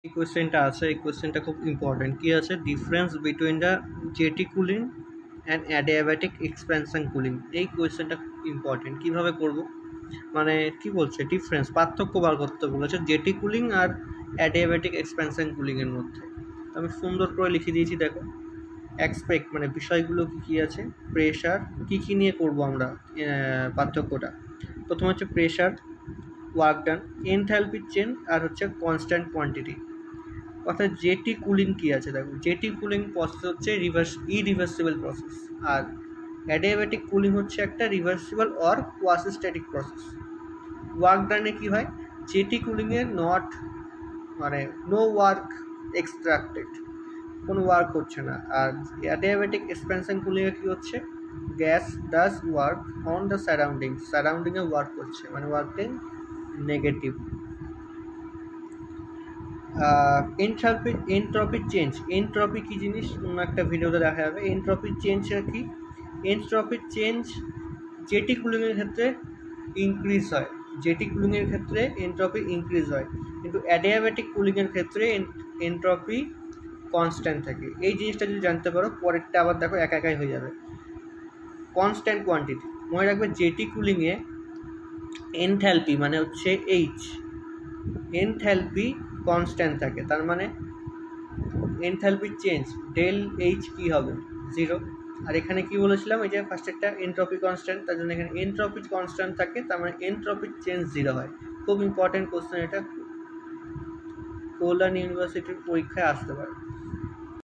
এই কোয়েশ্চেনটা আছে, এই কোয়েশ্চেনটা খুব ইম্পর্টেন্ট। কি আছে? Difference between the jetty cooling and adiabatic expansion cooling. এই কোয়েশ্চেনটা খুব ইম্পর্টেন্ট। কীভাবে করব? মানে কি বলছে, ডিফারেন্স, পার্থক্য বার করতে বলেছে জেটি কুলিং আর অ্যাডিয়াব্যাটিক এক্সপ্যানশন কুলিংয়ের মধ্যে। আমি সুন্দর করে লিখে দিয়েছি, দেখো। এক্সপেক্ট মানে বিষয়গুলো কী কী আছে, প্রেশার, কী কী নিয়ে করব আমরা পার্থক্যটা। প্রথম হচ্ছে pressure, work done, enthalpy change, আর হচ্ছে কনস্ট্যান্ট কোয়ান্টিটি। অর্থাৎ জেটি কুলিং কী আছে দেখো, জেটি কুলিং প্রসেস হচ্ছে ইরিভার্সিবল প্রসেস, আর অ্যাডিয়াব্যাটিক কুলিং হচ্ছে একটা reversible or quasistatic process. Work ডানে কী হয়, জেটি কুলিংয়ের মানে নো ওয়ার্ক এক্সট্রাক্টেড, কোনো ওয়ার্ক হচ্ছে না। আর অ্যাডিয়াব্যাটিক এক্সপ্যানশন কুলিংয়ে কী হচ্ছে, gas does work on the সারাউন্ডিংয়ে ওয়ার্ক করছে, মানে ওয়ার্কটা নেগেটিভ। এনট্রপি চেঞ্জ, এনট্রপি কী জিনিস অন্য একটা ভিডিওতে দেখা যাবে। এনট্রপি চেঞ্জটা কি? এনট্রপি চেঞ্জ জেটি কুলিংয়ের ক্ষেত্রে ইনক্রিজ হয়, জেটি কুলিংয়ের ক্ষেত্রে এনট্রপি ইনক্রিজ হয়, কিন্তু অ্যাডিয়াব্যাটিক কুলিংয়ের ক্ষেত্রে এনট্রপি কনস্ট্যান্ট থাকে। এই জিনিসটা যদি জানতে পারো, পরেরটা আবার দেখো একাই হয়ে যাবে। কনস্ট্যান্ট কোয়ান্টিটি মনে রাখবে, জেটি কুলিংয়ে এনথ্যালপি মানে হচ্ছে এইচ, এনথ্যালপি কনস্ট্যান্ট থাকে, তার মানে এনথ্যালপি চেঞ্জ ডেল এইচ কী হবে, 0। আর এখানে কি বলেছিলাম, এই যে ফার্স্ট একটা এনট্রপি কনস্ট্যান্ট, তার জন্য এখানে এনট্রপি কনস্ট্যান্ট থাকে, তার মানে এনট্রপি চেঞ্জ 0 হয়। খুব ইম্পর্টেন্ট কোশ্চেন এটা, কল্যাণ ইউনিভার্সিটির পরীক্ষায় আসতে পারে।